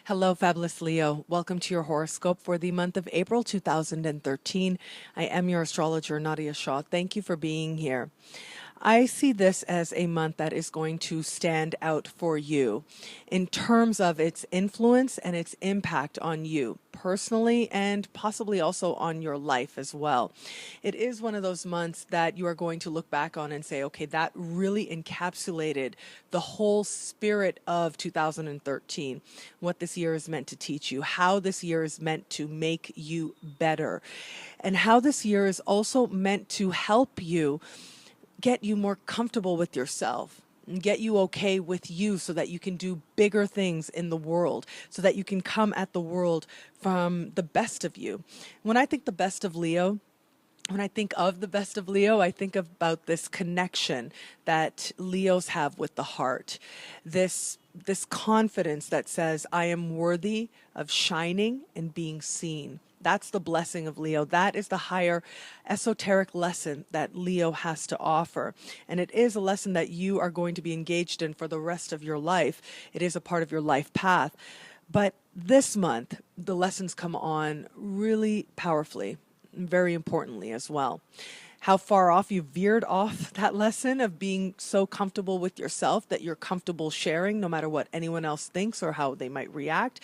Hello, Fabulous Leo. Welcome to your horoscope for the month of April 2013. I am your astrologer, Nadiya Shah. Thank you for being here. I see this as a month that is going to stand out for you in terms of its influence and its impact on you personally and possibly also on your life as well. It is one of those months that you are going to look back on and say, okay, that really encapsulated the whole spirit of 2013, what this year is meant to teach you, how this year is meant to make you better, and how this year is also meant to help you get you more comfortable with yourself and get you okay with you so that you can do bigger things in the world, so that you can come at the world from the best of you. When I think the best of Leo, when I think of the best of Leo, I think about this connection that Leos have with the heart. This confidence that says, I am worthy of shining and being seen. That's the blessing of Leo. That is the higher esoteric lesson that Leo has to offer. And it is a lesson that you are going to be engaged in for the rest of your life. It is a part of your life path. But this month, the lessons come on really powerfully, very importantly as well. How far off you veered off that lesson of being so comfortable with yourself that you're comfortable sharing no matter what anyone else thinks or how they might react.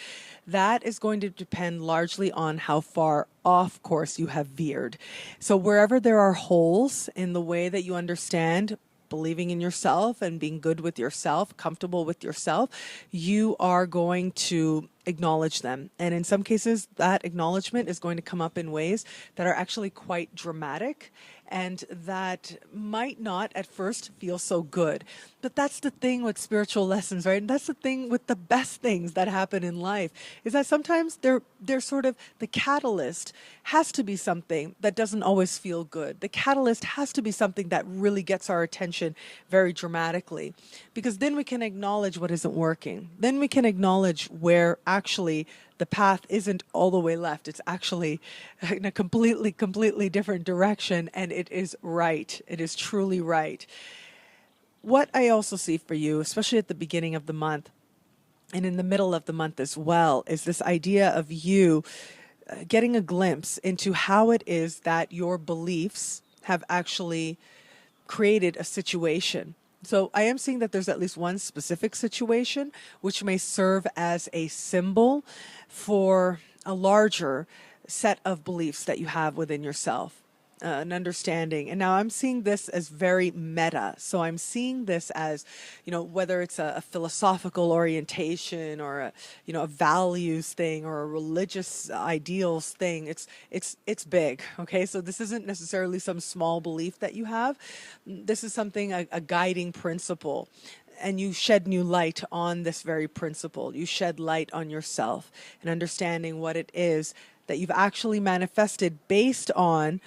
That is going to depend largely on how far off course you have veered. So wherever there are holes in the way that you understand believing in yourself and being good with yourself, comfortable with yourself, you are going to acknowledge them. And in some cases, that acknowledgement is going to come up in ways that are actually quite dramatic and that might not at first feel so good. But that's the thing with spiritual lessons, right? And that's the thing with the best things that happen in life, is that sometimes they're sort of the catalyst has to be something that doesn't always feel good. The catalyst has to be something that really gets our attention very dramatically, because then we can acknowledge what isn't working. Then we can acknowledge where actually the path isn't all the way left. It's actually in a completely different direction, and it is right. It is truly right. What I also see for you, especially at the beginning of the month and in the middle of the month as well, is this idea of you getting a glimpse into how it is that your beliefs have actually created a situation. So I am seeing that there's at least one specific situation which may serve as a symbol for a larger set of beliefs that you have within yourself, an understanding. And now I'm seeing this as very meta. So I'm seeing this as, whether it's a philosophical orientation or a values thing or a religious ideals thing, it's big. Okay. So this isn't necessarily some small belief that you have. This is something, a guiding principle. And you shed new light on this very principle. You shed light on yourself and understanding what it is that you've actually manifested based on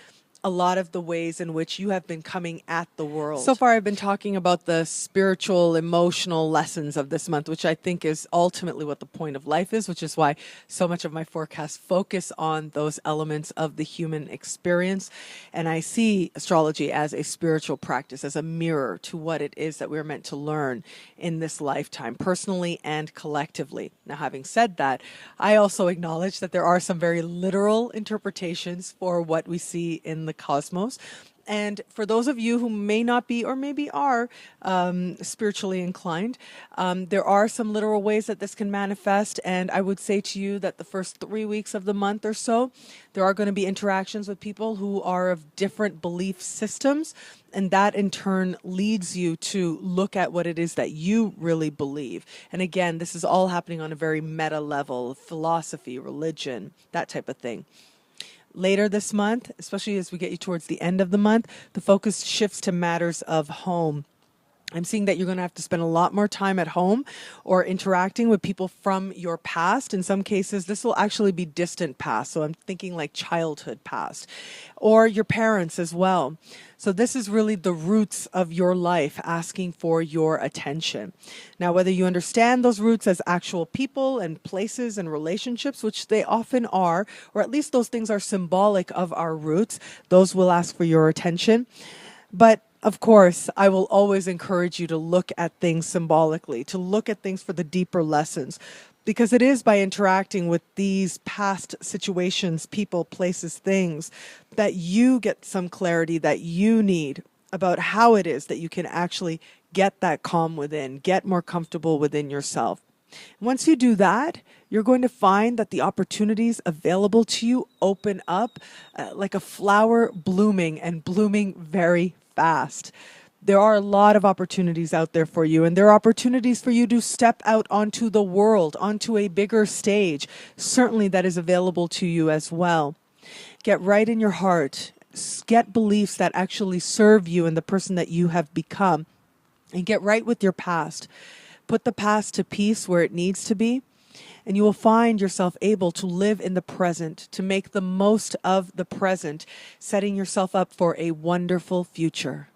a lot of the ways in which you have been coming at the world. So far, I've been talking about the spiritual, emotional lessons of this month, which I think is ultimately what the point of life is, which is why so much of my forecasts focus on those elements of the human experience. And I see astrology as a spiritual practice, as a mirror to what it is that we're meant to learn in this lifetime, personally and collectively. Now, having said that, I also acknowledge that there are some very literal interpretations for what we see in the cosmos. And for those of you who may not be or maybe are spiritually inclined, there are some literal ways that this can manifest. And I would say to you that the first 3 weeks of the month or so, there are going to be interactions with people who are of different belief systems. And that in turn leads you to look at what it is that you really believe. And again, this is all happening on a very meta level, philosophy, religion, that type of thing. Later this month, especially as we get you towards the end of the month, the focus shifts to matters of home. I'm seeing that you're going to have to spend a lot more time at home or interacting with people from your past. In some cases, this will actually be distant past. So I'm thinking like childhood past or your parents as well. So this is really the roots of your life asking for your attention. Now, whether you understand those roots as actual people and places and relationships, which they often are, or at least those things are symbolic of our roots, those will ask for your attention. But of course, I will always encourage you to look at things symbolically, to look at things for the deeper lessons. Because it is by interacting with these past situations, people, places, things, that you get some clarity that you need about how it is that you can actually get that calm within, get more comfortable within yourself. Once you do that, you're going to find that the opportunities available to you open up like a flower blooming and blooming very fast. There are a lot of opportunities out there for you, and there are opportunities for you to step out onto the world, onto a bigger stage. Certainly that is available to you as well. Get right in your heart. Get beliefs that actually serve you and the person that you have become. And get right with your past. Put the past to peace where it needs to be, and you will find yourself able to live in the present, to make the most of the present, setting yourself up for a wonderful future.